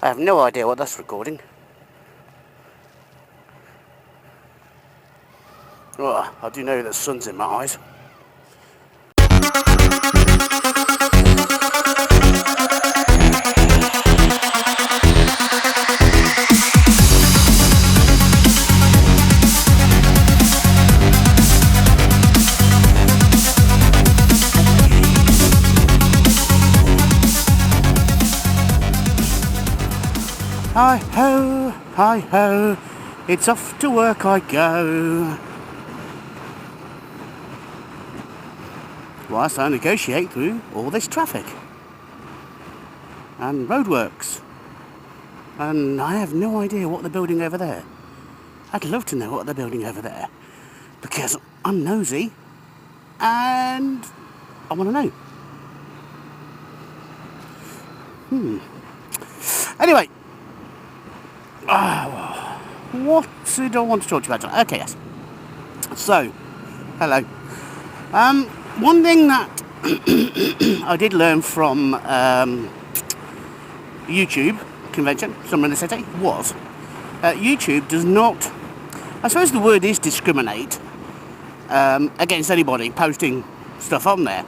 I have no idea what that's recording. Oh, I do know that sun's in my eyes. Hi ho, it's off to work I go. Whilst I negotiate through all this traffic and roadworks, and I have no idea what they're building over there. I'd love to know what they're building over there, because I'm nosy and I want to know. Anyway, what did I want to talk to you about tonight? Okay, yes. So, hello. One thing that I did learn from YouTube convention, Summer in the City, was YouTube does not, I suppose the word is discriminate against anybody posting stuff on there.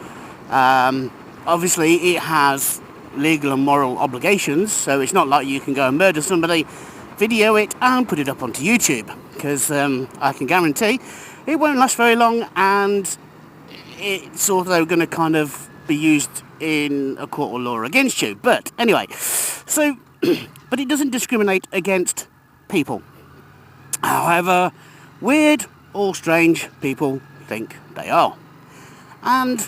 Obviously, it has legal and moral obligations, so it's not like you can go and murder somebody, video it and put it up onto YouTube, because I can guarantee it won't last very long, and it's also going to kind of be used in a court of law against you. But anyway, so but it doesn't discriminate against people, however weird or strange people think they are. And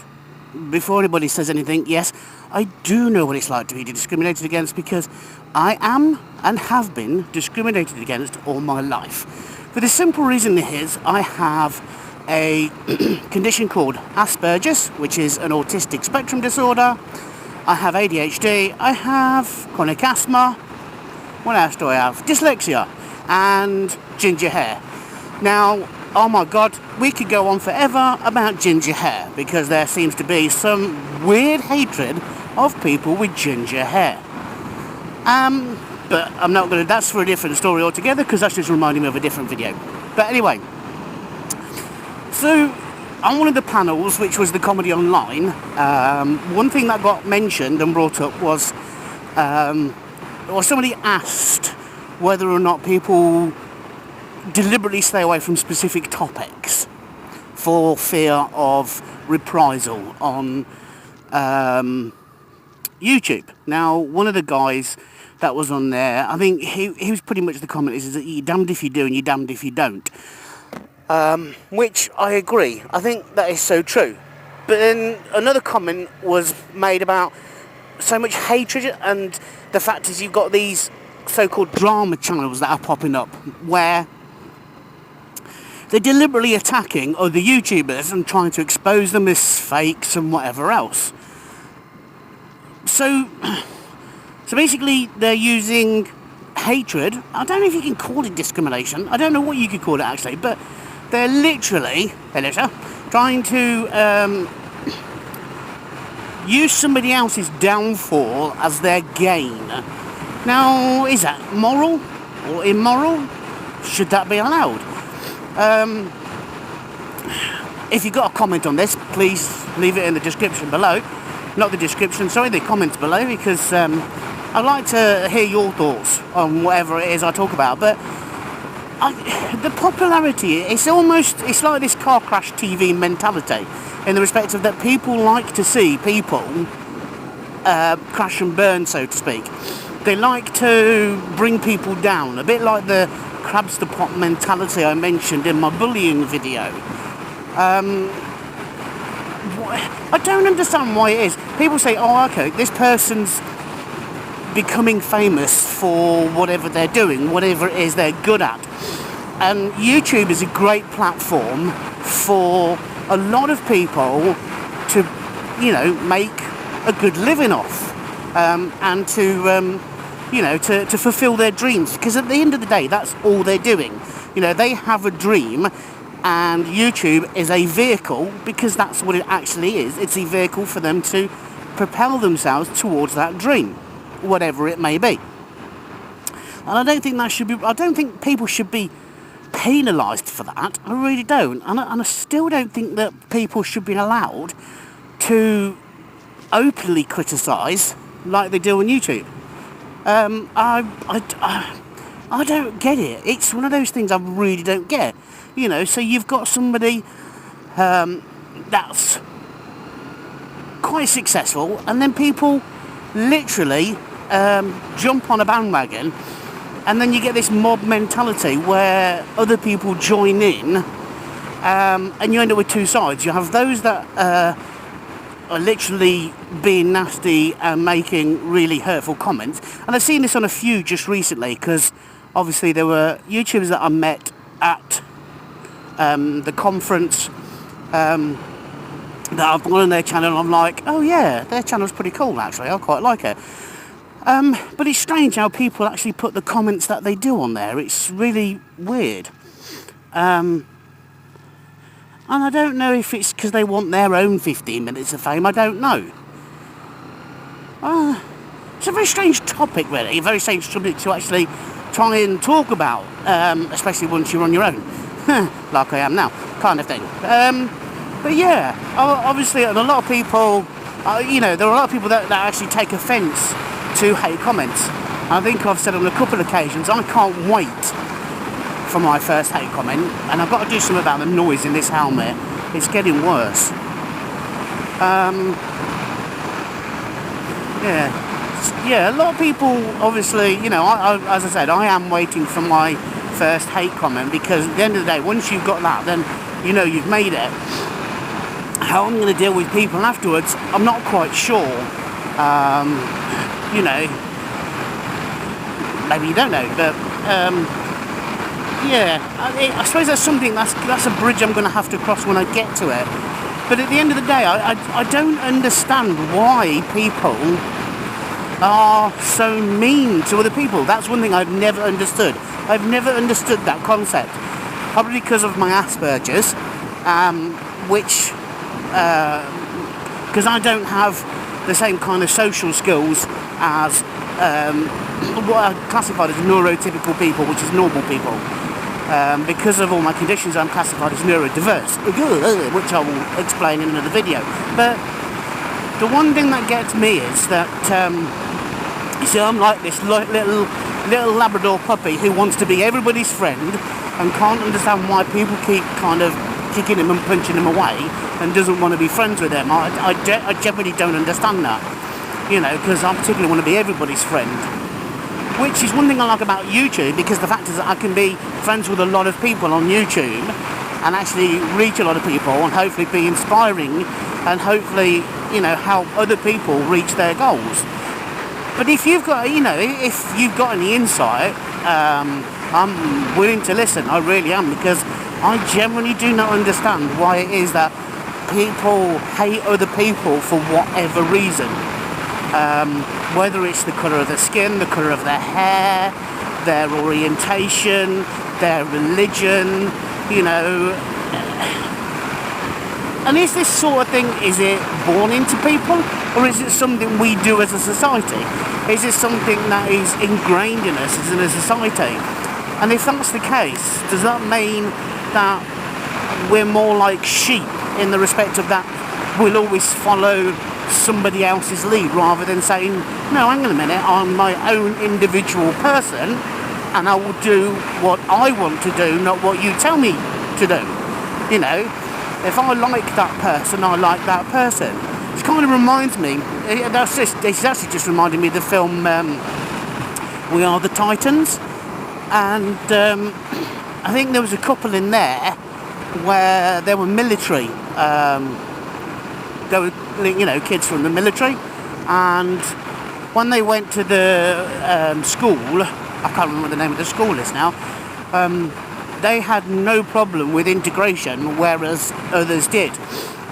before anybody says anything, yes, I do know what it's like to be discriminated against, because I am and have been discriminated against all my life. For the simple reason is I have a condition called Asperger's, which is an autistic spectrum disorder. I have ADHD, I have chronic asthma, what else do I have? Dyslexia and ginger hair. Now, oh my god, we could go on forever about ginger hair, because there seems to be some weird hatred of people with ginger hair. But I'm not going to, that's for a different story altogether, because that's just reminding me of a different video. But anyway, so on one of the panels, which was the comedy online, one thing that got mentioned and brought up was, somebody asked whether or not people deliberately stay away from specific topics for fear of reprisal on YouTube. Now, one of the guys that was on there, I think he was pretty much the comment is that you're damned if you do and you're damned if you don't. Which I agree. I think that is so true. But then another comment was made about so much hatred, and the fact is you've got these so-called drama channels that are popping up where they're deliberately attacking other YouTubers and trying to expose them as fakes and whatever else. So basically they're using hatred. I don't know if you can call it discrimination. I don't know what you could call it actually, but they're literally, trying to use somebody else's downfall as their gain. Now, is that moral or immoral? Should that be allowed? If you've got a comment on this, please leave it in the description below. Not the description, sorry, the comments below, because I'd like to hear your thoughts on whatever it is I talk about. But the popularity, it's like this car crash TV mentality, in the respect of that people like to see people crash and burn, so to speak. They like to bring people down, a bit like the crabs to pot mentality I mentioned in my bullying video. I don't understand why it is. People say, oh, okay, this person's becoming famous for whatever they're doing, whatever it is they're good at. And YouTube is a great platform for a lot of people to, make a good living off, and to, to fulfill their dreams. Because at the end of the day, that's all they're doing. They have a dream, and YouTube is a vehicle, because that's what it actually is. It's a vehicle for them to propel themselves towards that dream, whatever it may be. And I don't think that should be. I don't think people should be penalised for that. I really don't. And I still don't think that people should be allowed to openly criticise like they do on YouTube. I don't get it. It's one of those things I really don't get. You know, so you've got somebody that's quite successful, and then people literally jump on a bandwagon, and then you get this mob mentality where other people join in, and you end up with two sides. You have those that are literally being nasty and making really hurtful comments, and I've seen this on a few just recently, because obviously there were YouTubers that I met at the conference that I've gone on their channel, and I'm like, oh yeah, their channel's pretty cool actually, I quite like it. But it's strange how people actually put the comments that they do on there. It's really weird. And I don't know if it's because they want their own 15 minutes of fame, I don't know. It's a very strange topic really, a very strange subject to actually try and talk about, especially once you're on your own, like I am now, kind of thing. But yeah, obviously, and a lot of people, you know, there are a lot of people that actually take offence to hate comments. I think I've said on a couple of occasions, I can't wait for my first hate comment, and I've got to do something about the noise in this helmet. It's getting worse. Yeah, a lot of people, obviously, you know, as I said, I am waiting for my first hate comment, because at the end of the day, once you've got that, then, you know, you've made it. How I'm going to deal with people afterwards, I'm not quite sure. You know, maybe you don't know, but yeah, I suppose that's something, that's a bridge I'm going to have to cross when I get to it. But at the end of the day, I don't understand why people are so mean to other people. That's one thing I've never understood. I've never understood that concept. Probably because of my Asperger's, which, because I don't have the same kind of social skills as what are classified as neurotypical people, which is normal people. Because of all my conditions, I'm classified as neurodiverse, which I will explain in another video. But the one thing that gets me is that, you see, I'm like this little Labrador puppy who wants to be everybody's friend and can't understand why people keep kind of kicking him and punching him away and doesn't want to be friends with them. I generally don't understand that, you know, because I particularly want to be everybody's friend. Which is one thing I like about YouTube, because the fact is that I can be friends with a lot of people on YouTube and actually reach a lot of people and hopefully be inspiring and hopefully, you know, help other people reach their goals. But if you've got, you know, if you've got any insight, I'm willing to listen, I really am, because I generally do not understand why it is that people hate other people for whatever reason. Whether it's the colour of their skin, the colour of their hair, their orientation, their religion, you know. And is this sort of thing, is it born into people, or is it something we do as a society? Is it something that is ingrained in us as in a society? And if that's the case, does that mean that we're more like sheep in the respect of that we'll always follow somebody else's lead rather than saying, no, hang on a minute, I'm my own individual person and I will do what I want to do, not what you tell me to do. You know, if I like that person, I like that person. It kind of reminds me, it's actually just reminded me of the film We Are the Titans, and I think there was a couple in there where they were military. They were, you know, kids from the military, and when they went to the school, I can't remember what the name of the school is now, they had no problem with integration, whereas others did.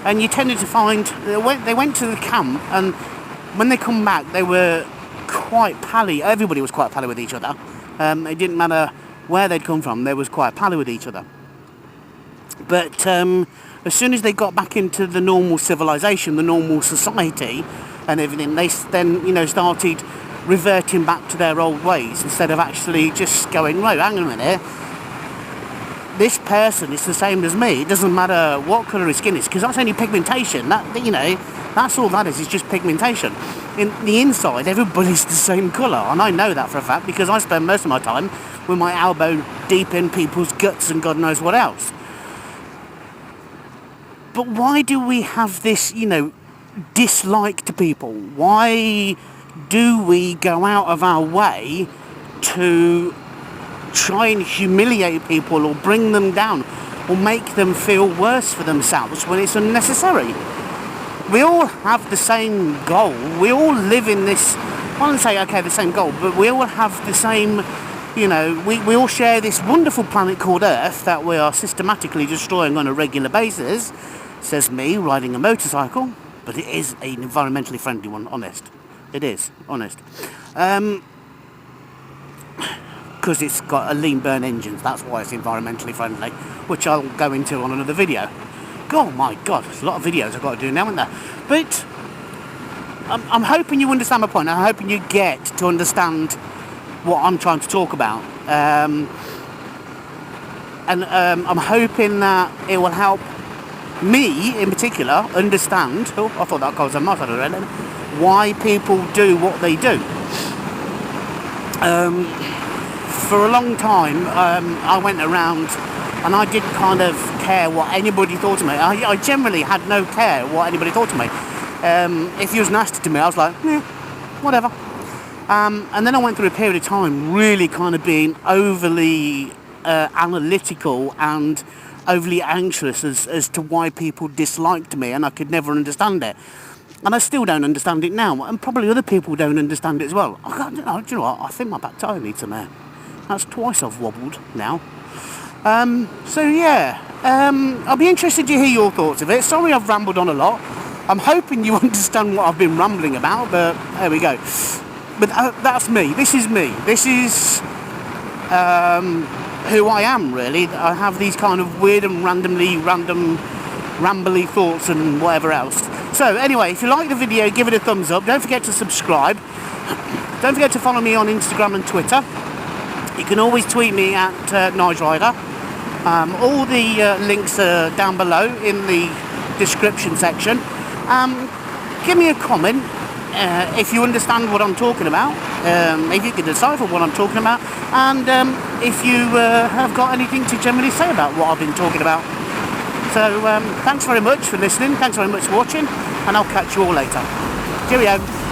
And you tended to find, they went to the camp, and when they come back, they were quite pally. Everybody was quite pally with each other. It didn't matter where they'd come from, they was quite pally with each other. But as soon as they got back into the normal civilization, the normal society and everything, they then, you know, started reverting back to their old ways instead of actually just going, right, hang on a minute, this person is the same as me. It doesn't matter what colour his skin is, because that's only pigmentation. That, you know, that's all that is. It's just pigmentation. In the inside, everybody's the same colour, and I know that for a fact because I spend most of my time with my elbow deep in people's guts and God knows what else. But why do we have this, you know, dislike to people? Why do we go out of our way to try and humiliate people or bring them down or make them feel worse for themselves when it's unnecessary? We all have the same goal. We all live in this, I wouldn't say, okay, the same goal, but we all have the same, you know, we all share this wonderful planet called Earth that we are systematically destroying on a regular basis, says me, riding a motorcycle, but it is an environmentally friendly one, honest. It is, honest. Because it's got a lean burn engine, that's why it's environmentally friendly, which I'll go into on another video. Oh my God, there's a lot of videos I've got to do now, isn't there? But I'm hoping you understand my point. I'm hoping you get to understand what I'm trying to talk about. And I'm hoping that it will help me, in particular, understand, oh, I thought that was a mouth already, why people do what they do. For a long time, I went around and I didn't kind of care what anybody thought of me. I generally had no care what anybody thought of me. If he was nasty to me, I was like, whatever. And then I went through a period of time really kind of being overly analytical and overly anxious as to why people disliked me, and I could never understand it. And I still don't understand it now, and probably other people don't understand it as well. Do you know what? I think my back tire needs a man. That's twice I've wobbled now. So yeah, I'll be interested to hear your thoughts of it. Sorry I've rambled on a lot. I'm hoping you understand what I've been rambling about, but there we go. But that's me. This is me. This is who I am, really. I have these kind of weird and random, rambly thoughts and whatever else. So anyway, if you like the video, give it a thumbs up. Don't forget to subscribe. Don't forget to follow me on Instagram and Twitter. You can always tweet me at Nige-Rider. All the links are down below in the description section. Give me a comment if you understand what I'm talking about, if you can decipher what I'm talking about, and if you have got anything to generally say about what I've been talking about. So thanks very much for listening, thanks very much for watching, and I'll catch you all later. Cheerio.